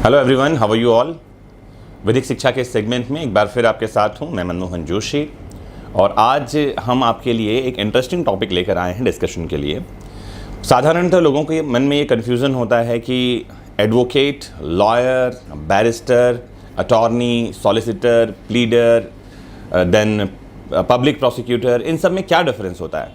Hello everyone, how are you all. Vaidik Shiksha के segment में एक बार फिर आपके साथ हूं मैं मनमोहन जोशी। और आज हम आपके लिए एक इंटरेस्टिंग टॉपिक लेकर आए हैं डिस्कशन के लिए। साधारणतः लोगों के मन में ये कन्फ्यूज़न होता है कि advocate, lawyer, barrister, attorney, solicitor, pleader, then public prosecutor, इन सब में क्या डिफरेंस होता है।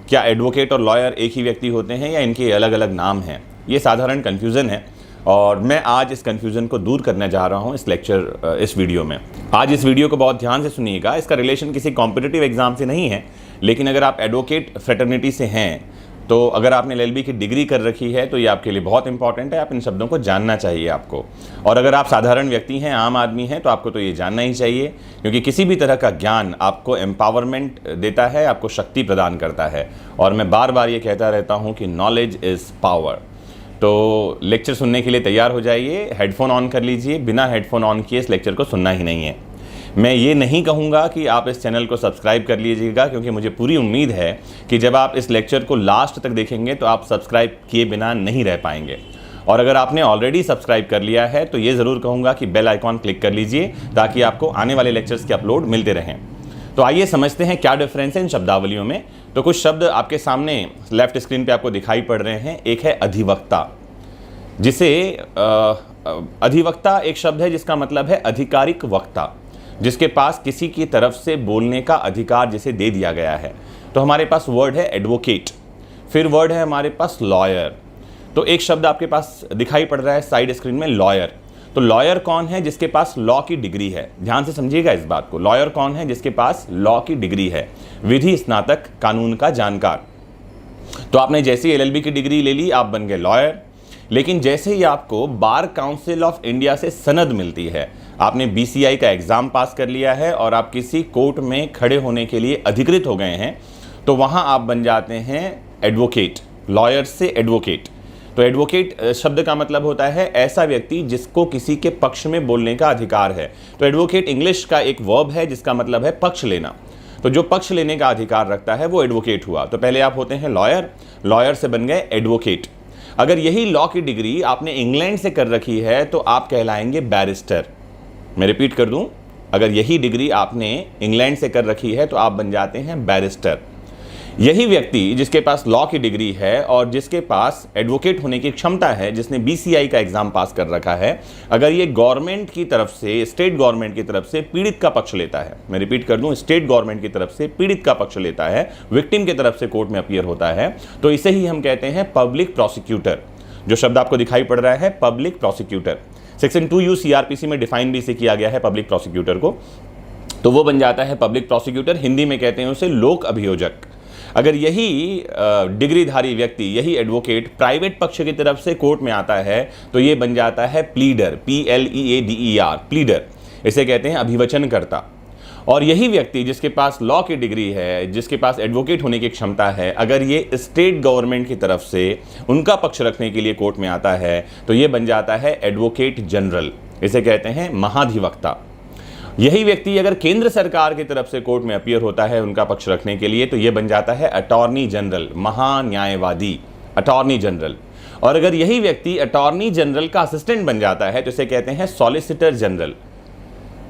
क्या एडवोकेट और लॉयर एक ही व्यक्ति होते हैं या इनके अलग अलग नाम हैं। ये साधारण कन्फ्यूज़न है और मैं आज इस कन्फ्यूज़न को दूर करने जा रहा हूँ इस वीडियो में। आज इस वीडियो को बहुत ध्यान से सुनिएगा। इसका रिलेशन किसी कॉम्पिटिटिव एग्जाम से नहीं है, लेकिन अगर आप एडवोकेट फ्रेटर्निटी से हैं तो अगर आपने एलएलबी की डिग्री कर रखी है तो ये आपके लिए बहुत इंपॉर्टेंट है। आप इन शब्दों को जानना चाहिए आपको। और अगर आप साधारण व्यक्ति हैं, आम आदमी हैं, तो आपको तो ये जानना ही चाहिए, क्योंकि किसी भी तरह का ज्ञान आपको एम्पावरमेंट देता है, आपको शक्ति प्रदान करता है। और मैं बार बार ये कहता रहता हूँ कि नॉलेज इज़ पावर। तो लेक्चर सुनने के लिए तैयार हो जाइए, हेडफोन ऑन कर लीजिए। बिना हेडफोन ऑन किए इस लेक्चर को सुनना ही नहीं है। मैं ये नहीं कहूँगा कि आप इस चैनल को सब्सक्राइब कर लीजिएगा, क्योंकि मुझे पूरी उम्मीद है कि जब आप इस लेक्चर को लास्ट तक देखेंगे तो आप सब्सक्राइब किए बिना नहीं रह पाएंगे। और अगर आपने ऑलरेडी सब्सक्राइब कर लिया है तो ये ज़रूर कहूँगा कि बेल आइकॉन क्लिक कर लीजिए, ताकि आपको आने वाले लेक्चर्स के अपलोड मिलते रहें। तो आइए समझते हैं क्या डिफरेंस है इन शब्दावलियों में। तो कुछ शब्द आपके सामने लेफ्ट स्क्रीन पे आपको दिखाई पड़ रहे हैं। एक है अधिवक्ता, जिसे अधिवक्ता एक शब्द है जिसका मतलब है आधिकारिक वक्ता, जिसके पास किसी की तरफ से बोलने का अधिकार जिसे दे दिया गया है। तो हमारे पास वर्ड है एडवोकेट, फिर वर्ड है हमारे पास लॉयर। तो एक शब्द आपके पास दिखाई पड़ रहा है साइड स्क्रीन में, लॉयर। तो लॉयर कौन है? जिसके पास लॉ की डिग्री है। ध्यान से समझिएगा इस बात को। लॉयर कौन है? जिसके पास लॉ की डिग्री है, विधि स्नातक, कानून का जानकार। तो आपने जैसे ही एलएलबी की डिग्री ले ली, आप बन गए लॉयर। लेकिन जैसे ही आपको बार काउंसिल ऑफ इंडिया से सनद मिलती है, आपने बीसीआई का एग्जाम पास कर लिया है और आप किसी कोर्ट में खड़े होने के लिए अधिकृत हो गए हैं, तो वहां आप बन जाते हैं एडवोकेट। लॉयर से एडवोकेट। तो एडवोकेट शब्द का मतलब होता है ऐसा व्यक्ति जिसको किसी के पक्ष में बोलने का अधिकार है। तो एडवोकेट इंग्लिश का एक वर्ब है जिसका मतलब है पक्ष लेना। तो जो पक्ष लेने का अधिकार रखता है वो एडवोकेट हुआ। तो पहले आप होते हैं लॉयर, लॉयर से बन गए एडवोकेट। अगर यही लॉ की डिग्री आपने इंग्लैंड से कर रखी है तो आप कहलाएंगे बैरिस्टर। मैं रिपीट कर दूं, अगर यही डिग्री आपने इंग्लैंड से कर रखी है तो आप बन जाते हैं बैरिस्टर। यही व्यक्ति जिसके पास लॉ की डिग्री है और जिसके पास एडवोकेट होने की क्षमता है, जिसने बीसीआई का एग्जाम पास कर रखा है, अगर ये गवर्नमेंट की तरफ से, स्टेट गवर्नमेंट की तरफ से पीड़ित का पक्ष लेता है, मैं रिपीट कर दूं, स्टेट गवर्नमेंट की तरफ से पीड़ित का पक्ष लेता है, विक्टिम की तरफ से कोर्ट में अपीयर होता है, तो इसे ही हम कहते हैं पब्लिक प्रोसिक्यूटर। जो शब्द आपको दिखाई पड़ रहा है public prosecutor, section 2U CrPC में डिफाइन भी इसे किया गया है पब्लिक प्रोसिक्यूटर को। तो वो बन जाता है पब्लिक प्रोसिक्यूटर। हिंदी में कहते हैं उसे लोक अभियोजक। अगर यही डिग्रीधारी व्यक्ति, यही एडवोकेट प्राइवेट पक्ष की तरफ से कोर्ट में आता है तो ये बन जाता है प्लीडर, PLEADER, प्लीडर। इसे कहते हैं अभिवचनकर्ता। और यही व्यक्ति जिसके पास लॉ की डिग्री है, जिसके पास एडवोकेट होने की क्षमता है, अगर ये स्टेट गवर्नमेंट की तरफ से उनका पक्ष रखने के लिए कोर्ट में आता है तो ये बन जाता है एडवोकेट जनरल। इसे कहते हैं महाधिवक्ता। यही व्यक्ति अगर केंद्र सरकार की तरफ से कोर्ट में अपीयर होता है उनका पक्ष रखने के लिए तो ये बन जाता है अटॉर्नी जनरल, महान्यायवादी, अटॉर्नी जनरल। और अगर यही व्यक्ति अटॉर्नी जनरल का असिस्टेंट बन जाता है तो इसे कहते हैं सॉलिसिटर जनरल।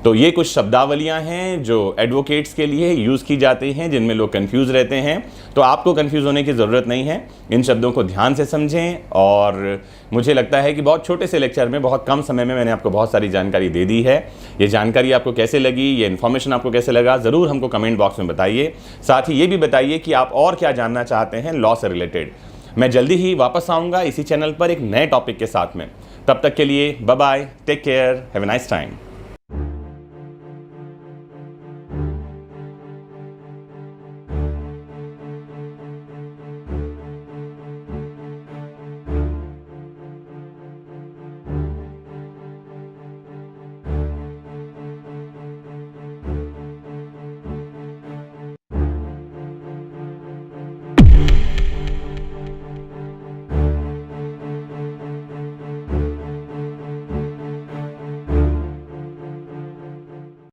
तो ये कुछ शब्दावलियां हैं जो एडवोकेट्स के लिए यूज़ की जाती हैं, जिनमें लोग कंफ्यूज रहते हैं। तो आपको कंफ्यूज होने की ज़रूरत नहीं है। इन शब्दों को ध्यान से समझें। और मुझे लगता है कि बहुत छोटे से लेक्चर में, बहुत कम समय में मैंने आपको बहुत सारी जानकारी दे दी है। ये जानकारी आपको कैसे लगी, ये इन्फॉर्मेशन आपको कैसे लगा, ज़रूर हमको कमेंट बॉक्स में बताइए। साथ ही ये भी बताइए कि आप और क्या जानना चाहते हैं लॉ से रिलेटेड। मैं जल्दी ही वापस आऊँगा इसी चैनल पर एक नए टॉपिक के साथ में। तब तक के लिए bye bye, take care, have a nice time.